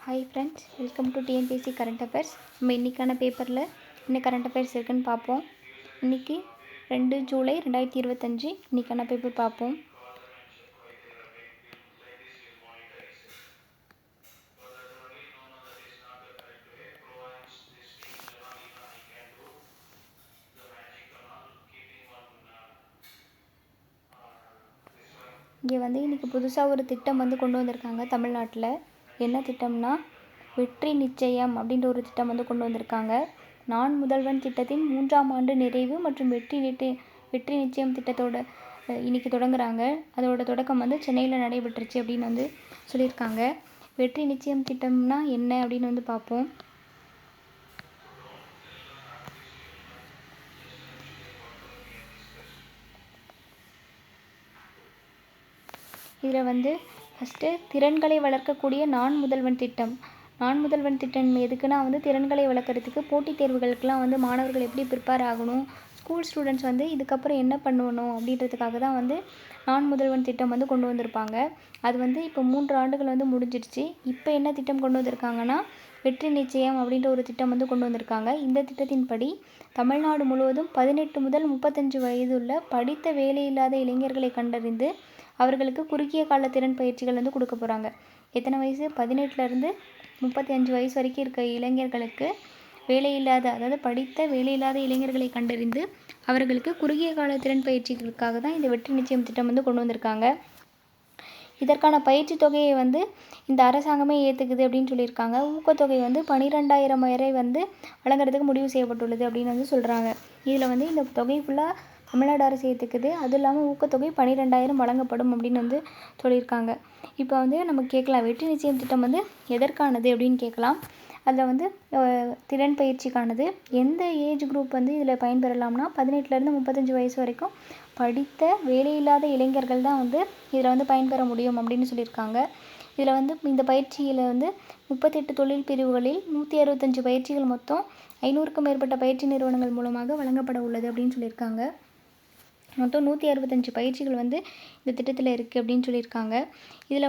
Hi friends, welcome to TNPSC current affairs. நம்ம இன்றைக்கான பேப்பரில் என்ன கரண்ட் அஃபேர்ஸ் இருக்குன்னு பார்ப்போம். இன்றைக்கி 2 ஜூலை 2025 இன்றைக்கான பேப்பர் பார்ப்போம். இங்கே இன்றைக்கி புதுசாக ஒரு திட்டம் கொண்டு வந்திருக்காங்க தமிழ்நாட்டில். என்ன திட்டம்னா வெற்றி நிச்சயம் அப்படின்ற ஒரு திட்டம் கொண்டு வந்திருக்காங்க. நான் முதல்வன் திட்டத்தின் 3ஆம் ஆண்டு நிறைவு மற்றும் வெற்றி நிச்சயம் திட்டத்தோட இன்றைக்கி தொடங்குறாங்க. அதோட தொடக்கம் சென்னையில் நடைபெற்றுச்சு அப்படின்னு சொல்லியிருக்காங்க. வெற்றி நிச்சயம் திட்டம்னா என்ன அப்படின்னு பார்ப்போம். இதில் ஃபஸ்ட்டு திறன்களை வளர்க்கக்கூடிய நான் முதல்வன் திட்டம். நான் முதல்வன் திட்டம் எதுக்குன்னா திறன்களை வளர்க்குறதுக்கு போட்டித் தேர்வுகளுக்கெலாம் மாணவர்கள் எப்படி ப்ரிப்பேர் ஆகணும், ஸ்கூல் ஸ்டூடெண்ட்ஸ் இதுக்கப்புறம் என்ன பண்ணணும் அப்படின்றதுக்காக தான் நான் முதல்வன் திட்டம் கொண்டு வந்திருப்பாங்க. அது இப்போ 3 ஆண்டுகள் முடிஞ்சிடுச்சு. இப்போ என்ன திட்டம் கொண்டு வந்திருக்காங்கன்னா வெற்றி நிச்சயம் அப்படின்ற ஒரு திட்டம் கொண்டு வந்திருக்காங்க. இந்த திட்டத்தின்படி தமிழ்நாடு முழுவதும் 18 முதல் 35 வயதுள்ள படித்த வேலையில்லாத இளைஞர்களை கண்டறிந்து அவர்களுக்கு குறுகிய கால திறன் பயிற்சிகள் கொடுக்க போகிறாங்க. எத்தனை வயசு? 18லேருந்து 35 வயசு வரைக்கும் இருக்க இளைஞர்களுக்கு வேலையில்லாத, அதாவது படித்த வேலையில்லாத இளைஞர்களை கண்டறிந்து அவர்களுக்கு குறுகிய கால திறன் பயிற்சிகளுக்காக தான் இந்த வெற்றி நிச்சயம் திட்டம் கொண்டு வந்திருக்காங்க. இதற்கான பயிற்சி தொகையை இந்த அரசாங்கமே ஏற்றுக்குது அப்படின்னு சொல்லியிருக்காங்க. ஊக்கத்தொகை 12,000 வரை வழங்குறதுக்கு முடிவு செய்யப்பட்டுள்ளது அப்படின்னு சொல்கிறாங்க. இதில் இந்த தொகை ஃபுல்லாக தமிழ்நாடு அரசு ஏற்றுக்குது. அதுவும் இல்லாமல் ஊக்கத்தொகை 12,000 வழங்கப்படும் அப்படின்னு சொல்லியிருக்காங்க. இப்போ நம்ம கேட்கலாம், வெற்றி நிச்சயம் திட்டம் எதற்கானது அப்படின்னு கேட்கலாம். அதில் திறன் பயிற்சிக்கானது. எந்த ஏஜ் குரூப் இதில் பயன்பெறலாம்னா 18லேருந்து 35 வயசு வரைக்கும் படித்த வேலையில்லாத இளைஞர்கள் தான் இதில் பயன்பெற முடியும் அப்படின்னு சொல்லியிருக்காங்க. இதில் இந்த பயிற்சியில் 38 தொழில் பிரிவுகளில் 165 பயிற்சிகள் மொத்தம் 500க்கும் மேற்பட்ட பயிற்சி நிறுவனங்கள் மூலமாக வழங்கப்பட உள்ளது அப்படின்னு சொல்லியிருக்காங்க. மொத்தம் 165 பயிற்சிகள் இந்த திட்டத்தில் இருக்குது அப்படின்னு சொல்லியிருக்காங்க. இதில்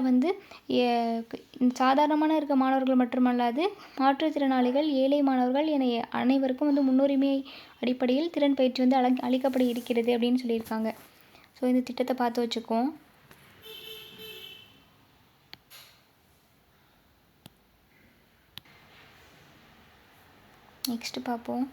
சாதாரணமான இருக்க மாணவர்கள் மட்டுமல்லாது மாற்றுத்திறனாளிகள், ஏழை மாணவர்கள் என அனைவருக்கும் முன்னுரிமை அடிப்படையில் திறன் பயிற்சி அளிக்கப்பட இருக்கிறது அப்படின்னு சொல்லியிருக்காங்க. ஸோ இந்த திட்டத்தை பார்த்து வச்சுக்குவோம். நெக்ஸ்ட்டு பார்ப்போம்.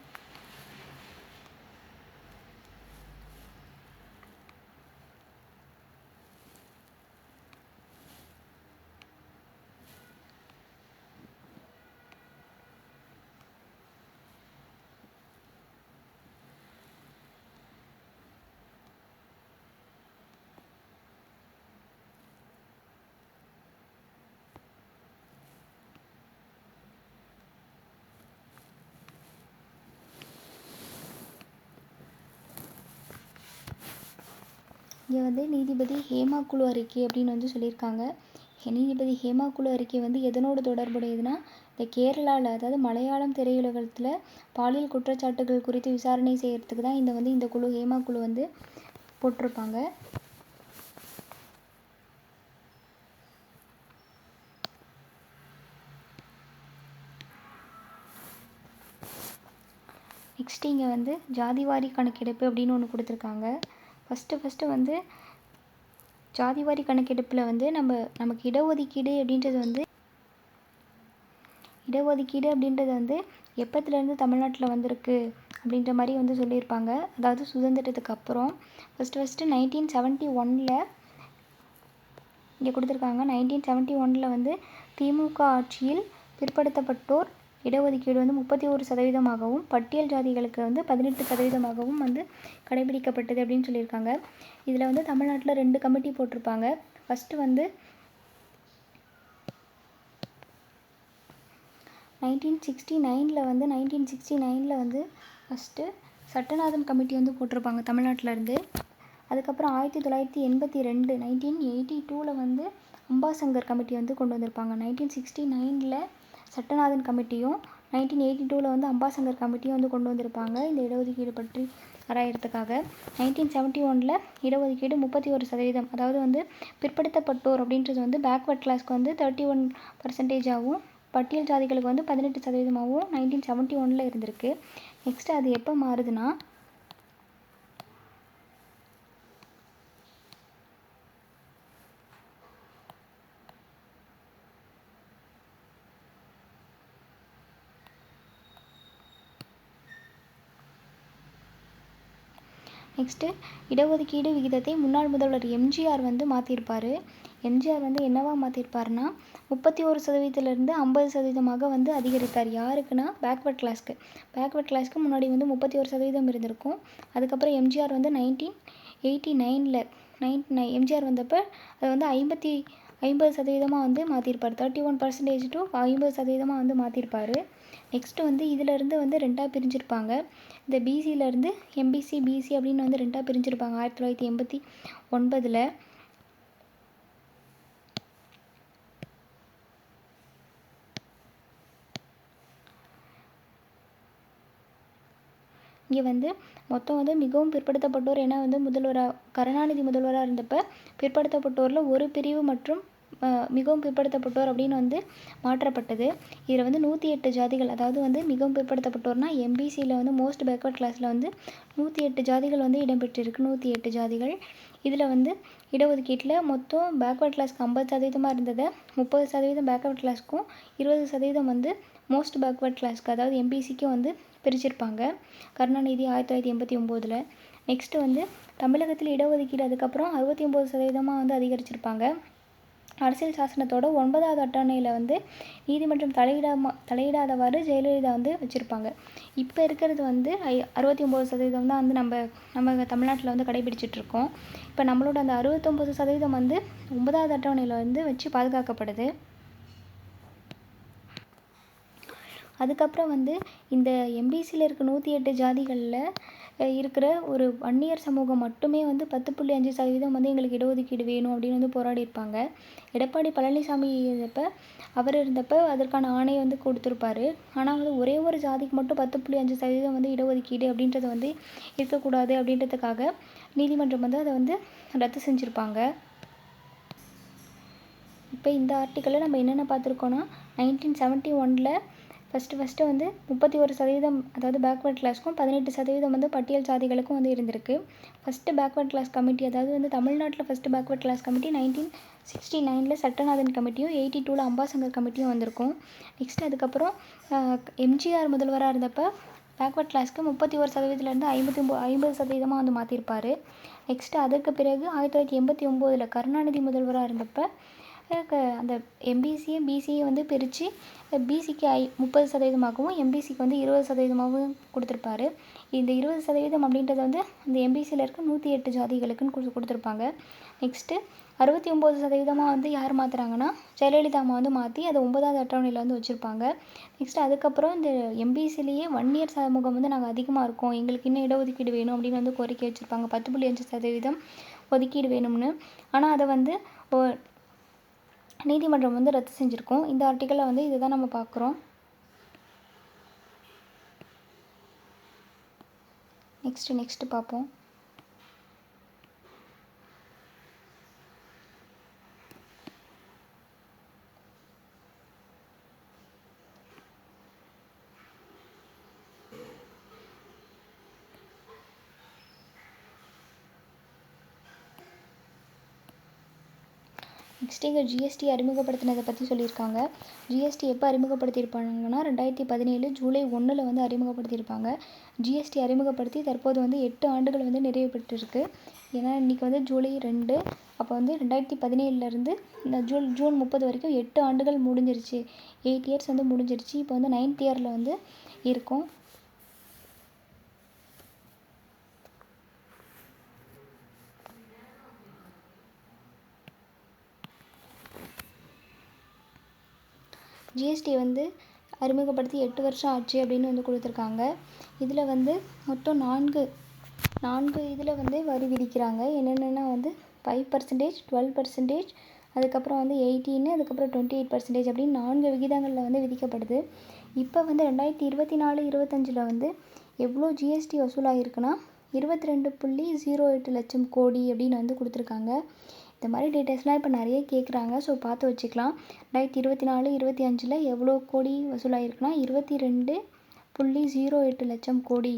இங்கே நீதிபதி ஹேமா குழு அறிக்கை அப்படின்னு சொல்லியிருக்காங்க. நீதிபதி ஹேமா குழு அறிக்கை எதனோடு தொடர்புடையதுன்னா இந்த கேரளாவில், அதாவது மலையாளம் திரையுலகத்தில் பாலியல் குற்றச்சாட்டுகள் குறித்து விசாரணை செய்கிறதுக்கு தான் இந்த குழு, ஹேமா குழு போட்டிருப்பாங்க. நெக்ஸ்ட்டு இங்கே ஜாதிவாரி கணக்கெடுப்பு அப்படின்னு ஒன்று கொடுத்துருக்காங்க. ஃபஸ்ட்டு ஜாதிவாரி கணக்கெடுப்பில் நமக்கு இடஒதுக்கீடு அப்படின்றது எப்போத்துலேருந்து தமிழ்நாட்டில் வந்திருக்கு அப்படின்ற மாதிரி சொல்லியிருப்பாங்க. அதாவது சுதந்திரத்துக்கு அப்புறம் ஃபஸ்ட்டு 1971 இங்கே கொடுத்துருக்காங்க. 1971 திமுக ஆட்சியில் பிற்படுத்தப்பட்டோர் இடஒதுக்கீடு 31% பட்டியல் ஜாதிகளுக்கு 18% கடைபிடிக்கப்பட்டது அப்படின்னு சொல்லியிருக்காங்க. இதில் தமிழ்நாட்டில் 2 கமிட்டி போட்டிருப்பாங்க. ஃபஸ்ட்டு 1969 ஃபஸ்ட்டு சட்டநாதன் கமிட்டி போட்டிருப்பாங்க தமிழ்நாட்டிலேருந்து. அதுக்கப்புறம் 1982 1982 அம்பாசங்கர் கமிட்டி கொண்டு வந்திருப்பாங்க. 1969 சட்டநாதன் கமிட்டியும் 1982 அம்பாசங்கர் கமிட்டியும் கொண்டு வந்திருப்பாங்க இந்த இடஒதுக்கீடு பற்றி ஆராயறதுக்காக. 1971 இடஒதுக்கீடு 31%, அதாவது பிற்படுத்தப்பட்டோர் அப்படின்றது பேக்வர்ட் கிளாஸ்க்கு 31%ஆகவும் பட்டியல் ஜாதிகளுக்கு வந்து 18% 1971 இருந்திருக்கு. நெக்ஸ்ட்டு அது எப்போ மாறுதுன்னா நெக்ஸ்ட்டு இடஒதுக்கீடு விகிதத்தை முன்னாள் முதல்வர் எம்ஜிஆர் வந்து மாற்றிருப்பார். எம்ஜிஆர் வந்து என்னவா மாற்றிருப்பாருன்னா 31% 50% வந்து அதிகரித்தார். யாருக்குன்னா பேக்வர்ட் கிளாஸ்க்கு முன்னாடி வந்து 31% இருந்திருக்கும். அதுக்கப்புறம் எம்ஜிஆர் வந்து 1989 எம்ஜிஆர் வந்தப்போ அது வந்து 50% வந்து மாற்றிருப்பார். 31% to 50% வந்து மாற்றிருப்பார். நெக்ஸ்ட்டு வந்து இதிலேருந்து வந்து 2ஆக பிரிஞ்சிருப்பாங்க. இந்த பிசியிலேருந்து எம்பிசி பிசி அப்படின்னு வந்து 2ஆக பிரிஞ்சிருப்பாங்க 1989. இங்கே வந்து மொத்தம் வந்து மிகவும் பிற்படுத்தப்பட்டோர் என வந்து கருணாநிதி முதல்வராக இருந்தப்போ பிற்படுத்தப்பட்டோரில் ஒரு பிரிவு மற்றும் மிகவும் பிற்படுத்தப்பட்டோர் அப்படின்னு வந்து மாற்றப்பட்டது. இதில் வந்து 108 ஜாதிகள், அதாவது வந்து மிகவும் பிற்படுத்தப்பட்டோர்னால் எம்பிசியில் வந்து மோஸ்ட் பேக்வர்ட் கிளாஸில் வந்து 108 ஜாதிகள் வந்து இடம்பெற்றிருக்கு. 108 ஜாதிகள். இதில் வந்து இடஒதுக்கீட்டில் மொத்தம் பேக்வர்ட் கிளாஸ்க்கு 50% இருந்ததை 30% பேக்வர்ட் கிளாஸ்க்கும் 20% வந்து மோஸ்ட் பேக்வர்ட் கிளாஸ்க்கு, அதாவது எம்பிசிக்கும் வந்து பிரிச்சிருப்பாங்க கருணாநிதி 1989. நெக்ஸ்ட்டு வந்து தமிழகத்தில் இடஒதுக்கீடு அதுக்கப்புறம் 69% வந்து அதிகரிச்சிருப்பாங்க. அரசியல் சாசனத்தோட 9வது அட்டவணையில் வந்து நீதிமன்றம் தலையிடாதவாறு ஜெயலலிதா வந்து வச்சுருப்பாங்க. இப்போ இருக்கிறது வந்து 69% தான் வந்து நம்ம தமிழ்நாட்டில் வந்து கடைபிடிச்சிட்ருக்கோம். இப்போ நம்மளோட அந்த 69% வந்து 9வது அட்டவணையில் வந்து வச்சு பாதுகாக்கப்படுது. அதுக்கப்புறம் வந்து இந்த எம்பிசியில் இருக்க 108 ஜாதிகளில் இருக்கிற ஒரு வன்னியர் சமூகம் மட்டுமே வந்து 10.5% வந்து எங்களுக்கு இடஒதுக்கீடு வேணும் அப்படின்னு வந்து போராடியிருப்பாங்க. எடப்பாடி பழனிசாமி இருந்தப்போ அதற்கான ஆணையை வந்து கொடுத்துருப்பாரு. ஆனால் வந்து ஒரே ஒரு ஜாதிக்கு மட்டும் 10.5% வந்து இடஒதுக்கீடு அப்படின்றது வந்து இருக்கக்கூடாது அப்படின்றதுக்காக நீதிமன்றம் வந்து அதை வந்து ரத்து செஞ்சுருப்பாங்க. இப்போ இந்த ஆர்டிக்கலில் நம்ம என்னென்ன பார்த்துருக்கோன்னா 1971 ஃபஸ்ட்டு வந்து 31%, அதாவது பேக்வர்ட் கிளாஸ்க்கும் 18% வந்து பட்டியல் ஜாதிகளுக்கும் வந்து இருந்திருக்கு. ஃபஸ்ட்டு பேக்வர்ட் கிளாஸ் கமிட்டி, அதாவது வந்து தமிழ்நாட்டில் first backward class committee 1969 Sattanathan கமிட்டியும் 82 அம்பாசங்கர் கமிட்டியும் வந்திருக்கும். நெக்ஸ்ட் அதுக்கப்புறம் எம்ஜிஆர் முதல்வராக இருந்தப்போ பேக்வர்ட் கிளாஸ்க்கு 31%லேருந்து 50% வந்து மாற்றிருப்பார். நெக்ஸ்ட்டு அதுக்கு பிறகு 1989 கருணாநிதி முதல்வராக இருந்தப்போ அந்த எம்பிசியும் பிசியும் வந்து பிரித்து பிசிக்கு 30%ஆகவும் எம்பிசிக்கு வந்து 20%ஆகவும் கொடுத்துருப்பாரு. இந்த 20% அப்படின்றது வந்து இந்த எம்பிசியில் இருக்க 108 ஜாதிகளுக்குன்னு கொடுத்துருப்பாங்க. நெக்ஸ்ட்டு 69% வந்து யார் மாற்றுறாங்கன்னா ஜெயலலிதா அம்மா வந்து மாற்றி அதை 9வது அட்டவணையில் வந்து வச்சுருப்பாங்க. நெக்ஸ்ட்டு அதுக்கப்புறம் இந்த எம்பிசிலேயே வன்னியர் சமூகம் வந்து நாங்கள் அதிகமாக இருக்கோம், எங்களுக்கு இன்னும் இடஒதுக்கீடு வேணும் அப்படின்னு வந்து கோரிக்கை வச்சுருப்பாங்க 10.5% ஒதுக்கீடு வேணும்னு. ஆனால் அதை வந்து நீதிமன்றம் வந்து ரத்து செஞ்சுருக்கோம். இந்த ஆர்டிக்கலில் வந்து இதை தான் நம்ம பார்க்குறோம். நெக்ஸ்ட்டு பார்ப்போம். நெக்ஸ்ட்டு இங்கே ஜிஎஸ்டி அறிமுகப்படுத்தினதை பற்றி சொல்லியிருக்காங்க. ஜிஎஸ்டி எப்போ அறிமுகப்படுத்தியிருப்பாங்கன்னா 2017 ஜூலை 1 வந்து அறிமுகப்படுத்தியிருப்பாங்க. ஜிஎஸ்டி அறிமுகப்படுத்தி தற்போது வந்து 8 ஆண்டுகள் வந்து நிறைவு பெற்றிருக்கு. ஏன்னா இன்றைக்கி வந்து ஜூலை 2, அப்போ வந்து 2017 இந்த ஜூன் 30 வரைக்கும் 8 ஆண்டுகள் முடிஞ்சிருச்சு. 8 இயர்ஸ் வந்து முடிஞ்சிருச்சு. இப்போ வந்து 9th இயரில் வந்து இருக்கும். ஜிஎஸ்டி வந்து அறிமுகப்படுத்தி 8 வருஷம் ஆச்சு அப்படின்னு வந்து கொடுத்துருக்காங்க. இதில் வந்து மொத்தம் 4 இதில் வந்து வரி விதிக்கிறாங்க. என்னென்னா வந்து 5%, 12%, அதுக்கப்புறம் வந்து 18, அதுக்கப்புறம் 28% அப்படின்னு 4 விகிதங்களில் வந்து விதிக்கப்படுது. இப்போ வந்து 2024-25 வந்து எவ்வளோ ஜிஎஸ்டி வசூலாகிருக்குன்னா 22.08 லட்சம் கோடி அப்படின்னு வந்து கொடுத்துருக்காங்க. இந்த மாதிரி டீட்டெயில்ஸ்லாம் இப்போ நிறைய கேட்குறாங்க. ஸோ பார்த்து வச்சுக்கலாம். 2024, 25ல் எவ்வளோ கோடி வசூலாயிருக்குன்னா 22.08 லட்சம் கோடி.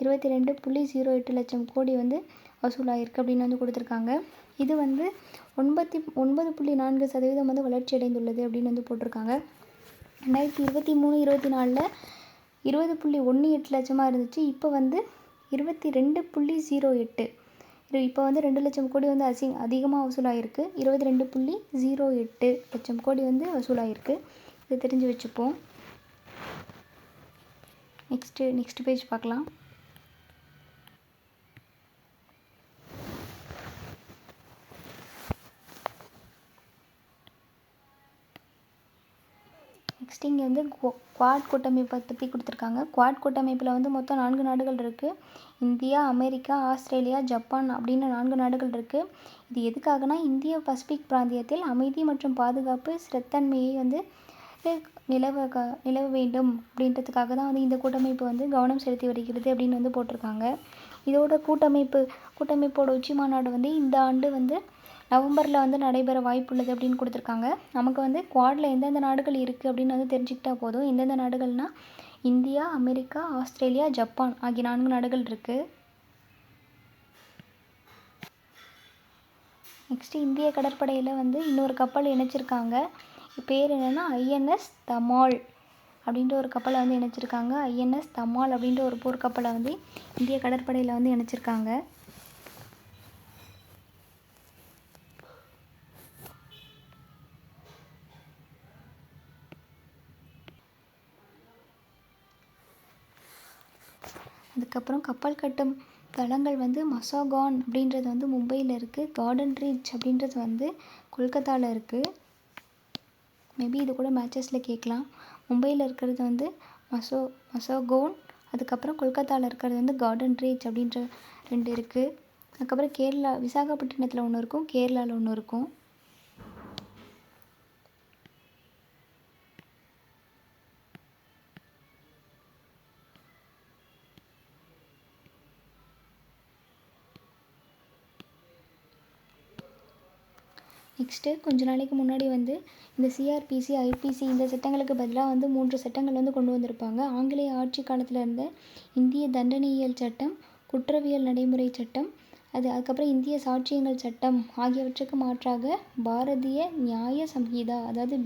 22.08 லட்சம் கோடி வந்து வசூலாயிருக்கு அப்படின்னு வந்து கொடுத்துருக்காங்க. இது வந்து 9.4% வந்து வளர்ச்சி அடைந்துள்ளது அப்படின்னு வந்து போட்டிருக்காங்க. 2023, 24ல் 20.18 லட்சமாக இருந்துச்சு. இப்போ வந்து 22.08. இப்போ வந்து 2 லட்சம் கோடி வந்து அதிகமாக வசூலாகிருக்கு. 22.08 லட்சம் கோடி வந்து வசூலாகிருக்கு. இது தெரிஞ்சு வச்சுப்போம். நெக்ஸ்ட் பேஜ் பார்க்கலாம். நெக்ஸ்ட் இங்கே வந்து குவாட் கூட்டமைப்பை பற்றி கொடுத்துருக்காங்க. குவாட் கூட்டமைப்பில் வந்து மொத்தம் 4 நாடுகள் இருக்குது. இந்தியா, அமெரிக்கா, ஆஸ்திரேலியா, ஜப்பான் அப்படின்னு 4 நாடுகள் இருக்குது. இது எதுக்காகனா இந்திய பசிபிக் பிராந்தியத்தில் அமைதி மற்றும் பாதுகாப்பு ஸ்திரத்தன்மையை வந்து நிலவ வேண்டும் அப்படின்றதுக்காக தான் வந்து இந்த கூட்டமைப்பு வந்து கவனம் செலுத்தி வருகிறது அப்படின்னு வந்து போட்டிருக்காங்க. இதோட கூட்டமைப்போட உச்சி மாநாடு வந்து இந்த ஆண்டு வந்து நவம்பரில் வந்து நடைபெற வாய்ப்புள்ளது அப்படின்னு கொடுத்துருக்காங்க. நமக்கு வந்து குவாடில் எந்தெந்த நாடுகள் இருக்குது அப்படின்னு வந்து தெரிஞ்சுக்கிட்டா போதும். எந்தெந்த நாடுகள்னால் இந்தியா, அமெரிக்கா, ஆஸ்திரேலியா, ஜப்பான் ஆகிய 4 நாடுகள் இருக்குது. நெக்ஸ்ட்டு இந்திய கடற்படையில் வந்து இன்னொரு கப்பல் இணைச்சிருக்காங்க. பேர் என்னென்னா ஐஎன்எஸ் தமால் அப்படின்ற ஒரு கப்பலை வந்து இணைச்சிருக்காங்க. ஐஎன்எஸ் தமால் அப்படின்ற ஒரு போர்க்கப்பலை வந்து இந்திய கடற்படையில் வந்து இணைச்சிருக்காங்க. அதுக்கப்புறம் கப்பல் கட்டும் தளங்கள் வந்து மசாகான் அப்படின்றது வந்து மும்பையில் இருக்குது. கார்டன் ரீச் அப்படின்றது வந்து கொல்கத்தாவில் இருக்குது. மேபி இது கூட மேட்சஸில் கேட்கலாம். மும்பையில் இருக்கிறது வந்து மசாகோன், அதுக்கப்புறம் கொல்கத்தாவில் இருக்கிறது வந்து கார்டன் ரீச் அப்படின்ற 2 இருக்குது. அதுக்கப்புறம் கேரளா விசாகப்பட்டினத்தில் ஒன்று இருக்கும், கேரளாவில் ஒன்று இருக்கும். நெக்ஸ்ட்டு கொஞ்ச நாளைக்கு முன்னாடி வந்து இந்த சிஆர்பிசி, ஐபிசி இந்த சட்டங்களுக்கு பதிலாக வந்து 3 சட்டங்கள் வந்து கொண்டு வந்திருப்பாங்க. ஆங்கிலேய ஆட்சி காலத்தில் இருந்த இந்திய தண்டனையியல் சட்டம், குற்றவியல் நடைமுறை சட்டம், அதுக்கப்புறம் இந்திய சாட்சியங்கள் சட்டம் ஆகியவற்றுக்கு மாற்றாக பாரதிய நியாய சம்ஹிதா அதாவது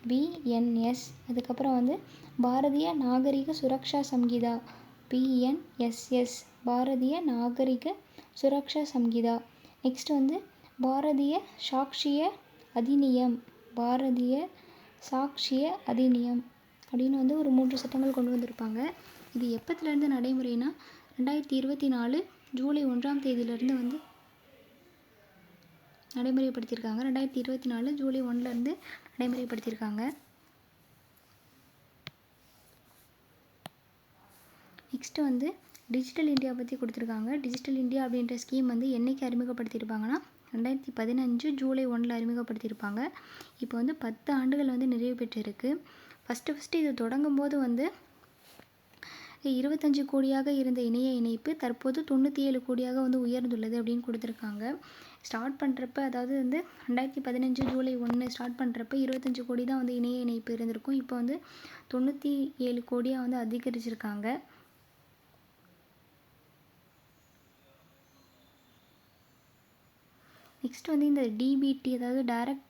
பிஎன்எஸ், அதுக்கப்புறம் வந்து பாரதிய நாகரிக சுரக்ஷா சம்ஹிதா பிஎன்எஸ்எஸ், பாரதிய நாகரிக சுரக்ஷா சம்ஹிதா. நெக்ஸ்ட் வந்து பாரதிய சாக்ஷிய அதிநியம் அப்படின்னு வந்து ஒரு 3 சட்டங்கள் கொண்டு வந்திருப்பாங்க. இது எப்போத்துலேருந்து நடைமுறைனா 2024 ஜூலை 1ஆம் தேதியிலேருந்து வந்து நடைமுறைப்படுத்தியிருக்காங்க. 2024 ஜூலை 1லேருந்து நடைமுறைப்படுத்தியிருக்காங்க. நெக்ஸ்ட்டு வந்து டிஜிட்டல் இந்தியா பற்றி கொடுத்துருக்காங்க. டிஜிட்டல் இந்தியா அப்படின்ற ஸ்கீம் வந்து என்றைக்கு அறிமுகப்படுத்தியிருப்பாங்கன்னா 2015 ஜூலை 1ல் அறிமுகப்படுத்தியிருப்பாங்க. இப்போ வந்து 10 ஆண்டுகள் வந்து நிறைவு பெற்றிருக்கு. ஃபஸ்ட்டு இது தொடங்கும் போது வந்து 25 கோடியாக இருந்த இணைய இணைப்பு தற்போது 97 கோடியாக வந்து உயர்ந்துள்ளது அப்படின்னு கொடுத்துருக்காங்க. ஸ்டார்ட் பண்ணுறப்ப அதாவது வந்து 2015 ஜூலை 1 ஸ்டார்ட் பண்ணுறப்ப 25 கோடி தான் வந்து இணைய இணைப்பு இருந்திருக்கும். இப்போ வந்து 97 கோடியாக வந்து அதிகரிச்சிருக்காங்க. நெக்ஸ்ட் வந்து இந்த டிபிடி அதாவது டைரக்ட்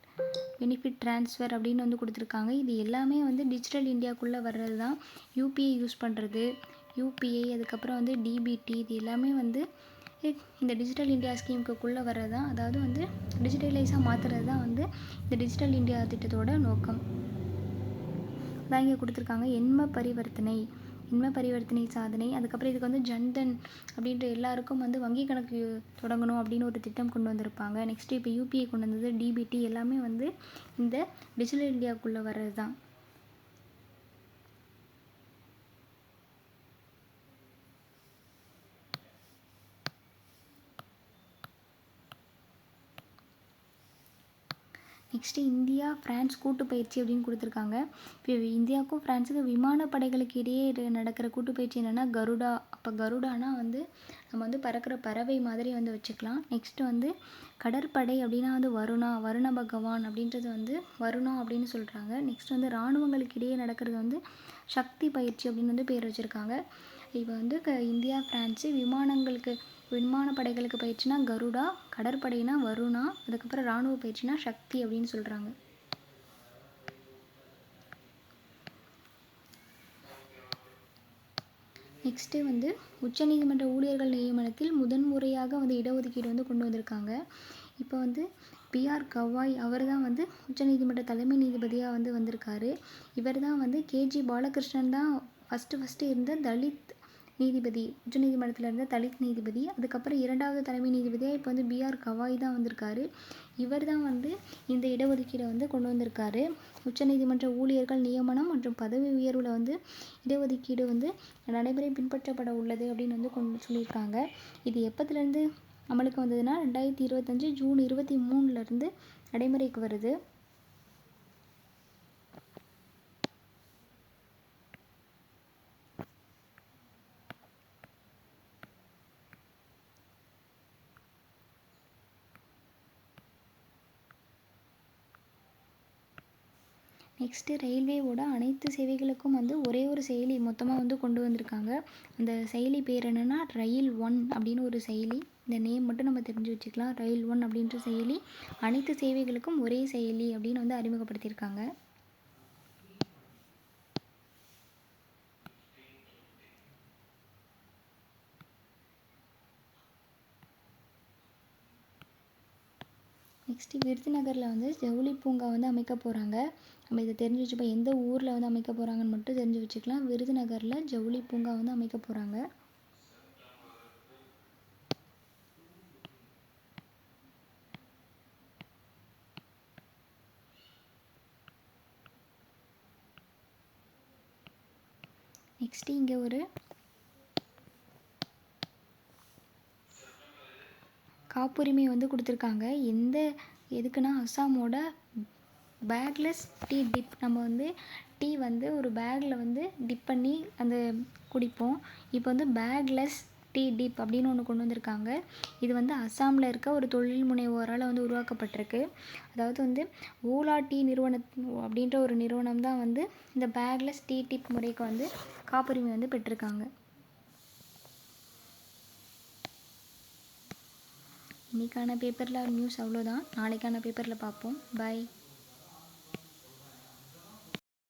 பெனிஃபிட் ட்ரான்ஸ்ஃபர் அப்படின்னு வந்து கொடுத்துருக்காங்க. இது எல்லாமே வந்து டிஜிட்டல் இந்தியாவுக்குள்ளே வர்றது தான். யூபிஐ யூஸ் பண்ணுறது, யூபிஐ அதுக்கப்புறம் வந்து டிபிடி இது எல்லாமே வந்து இந்த டிஜிட்டல் இந்தியா ஸ்கீமுக்குள்ளே வர்றது தான். அதாவது வந்து டிஜிட்டலைஸாக மாற்றுறது தான் வந்து இந்த டிஜிட்டல் இந்தியா திட்டத்தோட நோக்கம். அதான் இங்கே கொடுத்துருக்காங்க எண்ம பரிவர்த்தனை சாதனை. அதுக்கப்புறம் இதுக்கு வந்து ஜன்தன் அப்படின்ற எல்லாருக்கும் வந்து வங்கி கணக்கு தொடங்கணும் அப்படின்னு ஒரு திட்டம் கொண்டு வந்திருப்பாங்க. நெக்ஸ்ட்டு இப்போ யூபிஐ கொண்டு வந்தது, டிபிடி எல்லாமே வந்து இந்த டிஜிட்டல் இந்தியாவுக்குள்ளே வர்றது தான். நெக்ஸ்ட்டு இந்தியா ஃப்ரான்ஸ் கூட்டு பயிற்சி அப்படின்னு கொடுத்துருக்காங்க. இப்போ இந்தியாவுக்கும் ஃப்ரான்ஸுக்கும் விமானப்படைகளுக்கு இடையே நடக்கிற கூட்டு பயிற்சி என்னென்னா கருடா. அப்போ கருடானா வந்து நம்ம வந்து பறக்கிற பறவை மாதிரி வந்து வச்சுக்கலாம். நெக்ஸ்ட்டு வந்து கடற்படை அப்படின்னா வந்து வருண பகவான் அப்படின்றது வந்து வருணா அப்படின்னு சொல்கிறாங்க. நெக்ஸ்ட் வந்து இராணுவங்களுக்கு இடையே நடக்கிறது வந்து சக்தி பயிற்சி அப்படின்னு வந்து பேர் வச்சுருக்காங்க. இப்போ வந்து இந்தியா ஃப்ரான்ஸு விமானப்படைகளுக்கு பயிற்சினா கருடா, கடற்படைனா வருணா, அதுக்கப்புறம் இராணுவ பயிற்சினா சக்தி அப்படின்னு சொல்கிறாங்க. நெக்ஸ்ட்டு வந்து உச்சநீதிமன்ற ஊழியர்கள் நியமனத்தில் முதன்முறையாக வந்து இடஒதுக்கீடு வந்து கொண்டு வந்திருக்காங்க. இப்போ வந்து பிஆர் கவாய் அவர் தான் வந்து உச்சநீதிமன்ற தலைமை நீதிபதியாக வந்து வந்திருக்காரு. இவர் தான் வந்து கேஜி பாலகிருஷ்ணன் தான் ஃபஸ்ட்டு இருந்த தலித் நீதிபதி, உச்சநீதிமன்றத்தில் இருந்த தலித் நீதிபதி. அதுக்கப்புறம் 2வது தலைமை நீதிபதியாக இப்போ வந்து பிஆர் கவாய் தான் வந்திருக்காரு. இவர் தான் வந்து இந்த இடஒதுக்கீடை வந்து கொண்டு வந்திருக்காரு. உச்சநீதிமன்ற ஊழியர்கள் நியமனம் மற்றும் பதவி உயர்வில் வந்து இடஒதுக்கீடு வந்து நடைமுறை பின்பற்றப்பட உள்ளது அப்படின்னு வந்து சொல்லியிருக்காங்க. இது எப்போத்துலேருந்து அமலுக்கு வந்ததுன்னா 2025 ஜூன் 23 நடைமுறைக்கு வருது. நெக்ஸ்ட்டு ரயில்வேவோட அனைத்து சேவைகளுக்கும் வந்து ஒரே ஒரு செயலி மொத்தமாக வந்து கொண்டு வந்திருக்காங்க. அந்த செயலி பேர் என்னென்னா ரயில் ஒன் அப்படின்னு ஒரு செயலி. இந்த நேம் மட்டும் நம்ம தெரிஞ்சு வச்சுக்கலாம். ரயில் ஒன் அப்படின்ற செயலி அனைத்து சேவைகளுக்கும் ஒரே செயலி அப்படின்னு வந்து அறிமுகப்படுத்தியிருக்காங்க. நெக்ஸ்ட்டு விருதுநகரில் வந்து ஜவுளி பூங்கா வந்து அமைக்க போகிறாங்க. நம்ம இதை தெரிஞ்சு வச்சுப்போம். எந்த ஊரில் வந்து அமைக்க போகிறாங்கன்னு மட்டும் தெரிஞ்சு வச்சுக்கலாம். விருதுநகரில் ஜவுளி பூங்கா வந்து அமைக்க போகிறாங்க. நெக்ஸ்ட்டு இங்கே ஒரு காப்புரிமை வந்து கொடுத்துருக்காங்க. எதுக்குன்னா அஸ்ஸாமோட பேக்லெஸ் டீ டிப். நம்ம வந்து டீ வந்து ஒரு பேக்கில் வந்து டிப் பண்ணி அந்த குடிப்போம். இப்போ வந்து பேக்லெஸ் டீ டிப் அப்படின்னு ஒன்று கொண்டு வந்திருக்காங்க. இது வந்து அஸ்ஸாமில் இருக்க ஒரு தொழில் முனைவோரால் வந்து உருவாக்கப்பட்டிருக்கு. அதாவது வந்து ஓலா டீ அப்படின்ற ஒரு நிறுவனம் தான் வந்து இந்த பேக்லெஸ் டீ டிப் முறைக்கு வந்து காப்புரிமை வந்து பெற்றிருக்காங்க. இன்றைக்கான பேப்பரில் நியூஸ் அவ்வளோதான். நாளைக்கான பேப்பரில் பார்ப்போம். பை.